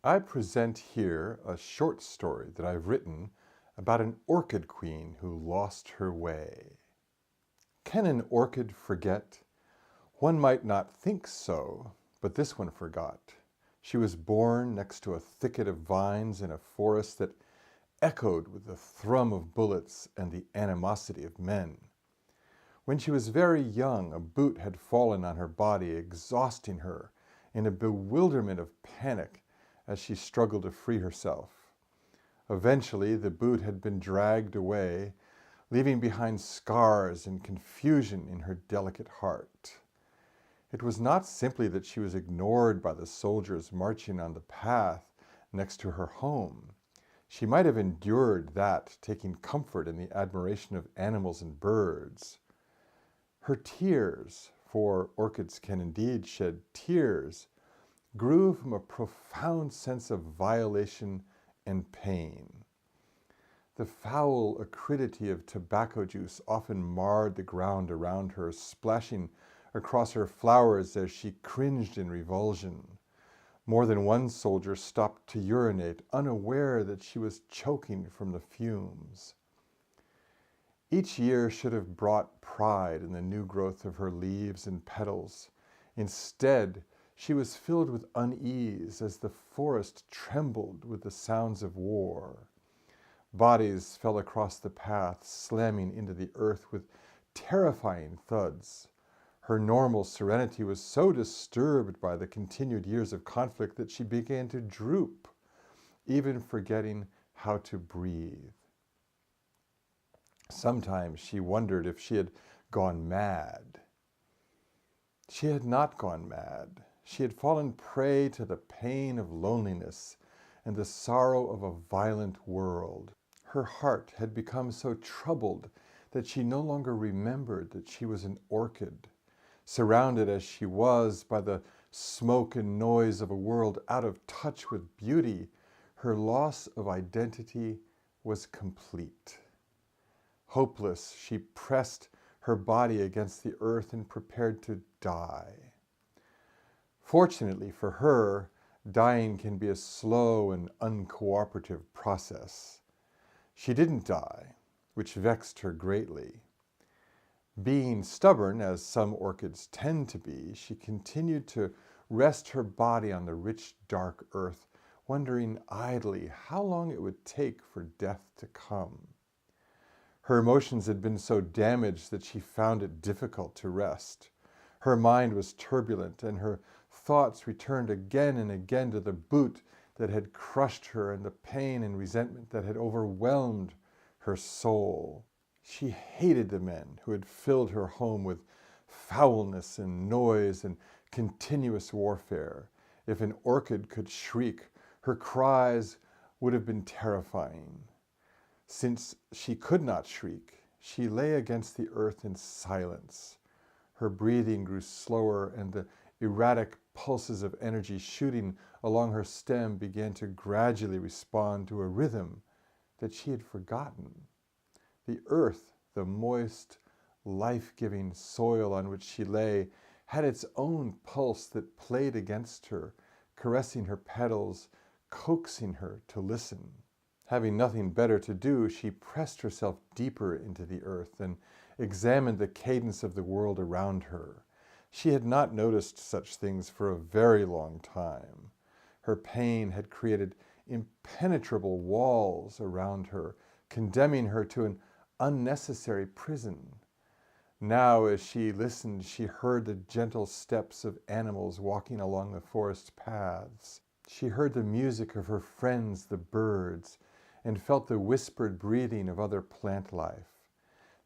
I present here a short story that I've written about an orchid queen who lost her way. Can an orchid forget? One might not think so, but this one forgot. She was born next to a thicket of vines in a forest that echoed with the thrum of bullets and the animosity of men. When she was very young, a boot had fallen on her body, exhausting her in a bewilderment of panic as she struggled to free herself. Eventually, the boot had been dragged away, leaving behind scars and confusion in her delicate heart. It was not simply that she was ignored by the soldiers marching on the path next to her home. She might have endured that, taking comfort in the admiration of animals and birds. Her tears, for orchids can indeed shed tears, grew from a profound sense of violation and pain. The foul acridity of tobacco juice often marred the ground around her, splashing across her flowers as she cringed in revulsion. More than one soldier stopped to urinate, unaware that she was choking from the fumes. Each year should have brought pride in the new growth of her leaves and petals. Instead, she was filled with unease as the forest trembled with the sounds of war. Bodies fell across the path, slamming into the earth with terrifying thuds. Her normal serenity was so disturbed by the continued years of conflict that she began to droop, even forgetting how to breathe. Sometimes she wondered if she had gone mad. She had not gone mad. She had fallen prey to the pain of loneliness and the sorrow of a violent world. Her heart had become so troubled that she no longer remembered that she was an orchid. Surrounded as she was by the smoke and noise of a world out of touch with beauty, her loss of identity was complete. Hopeless, she pressed her body against the earth and prepared to die. Fortunately for her, dying can be a slow and uncooperative process. She didn't die, which vexed her greatly. Being stubborn, as some orchids tend to be, she continued to rest her body on the rich, dark earth, wondering idly how long it would take for death to come. Her emotions had been so damaged that she found it difficult to rest. Her mind was turbulent, and her thoughts returned again and again to the boot that had crushed her and the pain and resentment that had overwhelmed her soul. She hated the men who had filled her home with foulness and noise and continuous warfare. If an orchid could shriek, her cries would have been terrifying. Since she could not shriek, she lay against the earth in silence. Her breathing grew slower, and the erratic pulses of energy shooting along her stem began to gradually respond to a rhythm that she had forgotten. The earth, the moist, life-giving soil on which she lay, had its own pulse that played against her, caressing her petals, coaxing her to listen. Having nothing better to do, she pressed herself deeper into the earth and examined the cadence of the world around her. She had not noticed such things for a very long time. Her pain had created impenetrable walls around her, condemning her to an unnecessary prison. Now, as she listened, she heard the gentle steps of animals walking along the forest paths. She heard the music of her friends, the birds, and felt the whispered breathing of other plant life.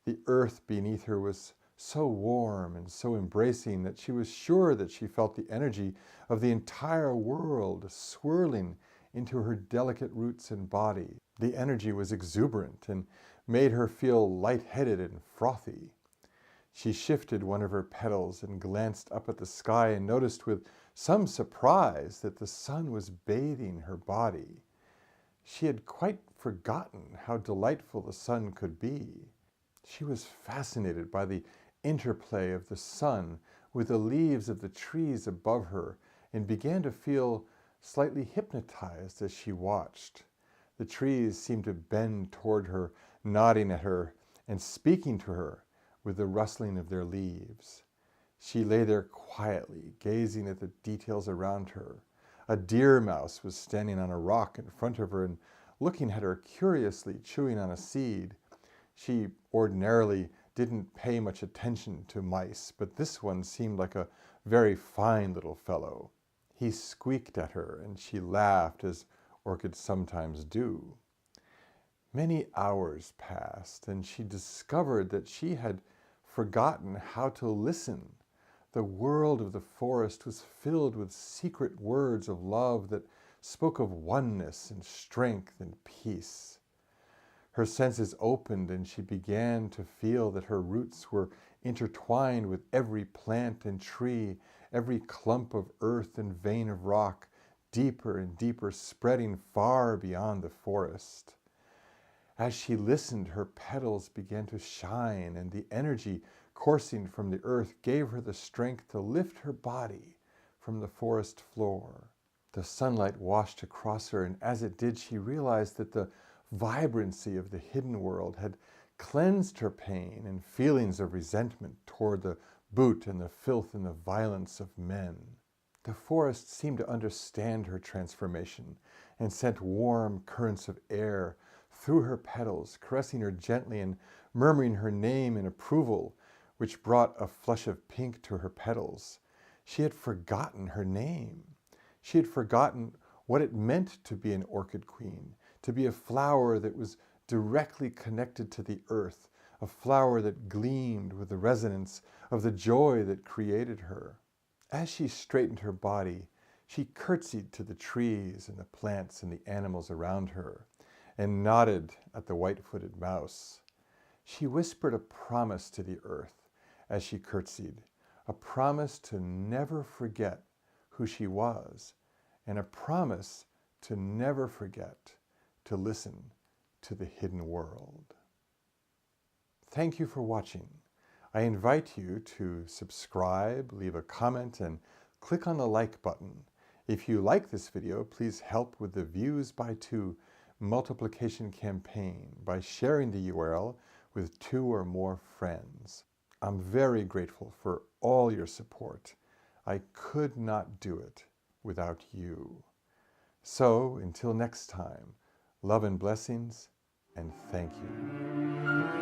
The earth beneath her was so warm and so embracing that she was sure that she felt the energy of the entire world swirling into her delicate roots and body. The energy was exuberant and made her feel lightheaded and frothy. She shifted one of her petals and glanced up at the sky and noticed with some surprise that the sun was bathing her body. She had quite forgotten how delightful the sun could be. She was fascinated by the interplay of the sun with the leaves of the trees above her and began to feel slightly hypnotized as she watched. The trees seemed to bend toward her, nodding at her and speaking to her with the rustling of their leaves. She lay there quietly, gazing at the details around her. A deer mouse was standing on a rock in front of her and looking at her curiously, chewing on a seed. She ordinarily didn't pay much attention to mice, but this one seemed like a very fine little fellow. He squeaked at her, and she laughed, as orchids sometimes do. Many hours passed, and she discovered that she had forgotten how to listen. The world of the forest was filled with secret words of love that spoke of oneness and strength and peace. Her senses opened, and she began to feel that her roots were intertwined with every plant and tree, every clump of earth and vein of rock, deeper and deeper, spreading far beyond the forest. As she listened, her petals began to shine, and the energy coursing from the earth gave her the strength to lift her body from the forest floor. The sunlight washed across her, and as it did, she realized that the vibrancy of the hidden world had cleansed her pain and feelings of resentment toward the boot and the filth and the violence of men. The forest seemed to understand her transformation and sent warm currents of air through her petals, caressing her gently and murmuring her name in approval, which brought a flush of pink to her petals. She had forgotten her name. She had forgotten what it meant to be an orchid queen, to be a flower that was directly connected to the earth, a flower that gleamed with the resonance of the joy that created her. As she straightened her body, she curtsied to the trees and the plants and the animals around her, and nodded at the white-footed mouse. She whispered a promise to the earth as she curtsied, a promise to never forget who she was, and a promise to never forget to listen to the hidden world. Thank you for watching. I invite you to subscribe, leave a comment, and click on the like button. If you like this video, please help with the Views by 2 multiplication campaign by sharing the URL with 2 or more friends. I'm very grateful for all your support. I could not do it without you. So, until next time, love and blessings, and thank you.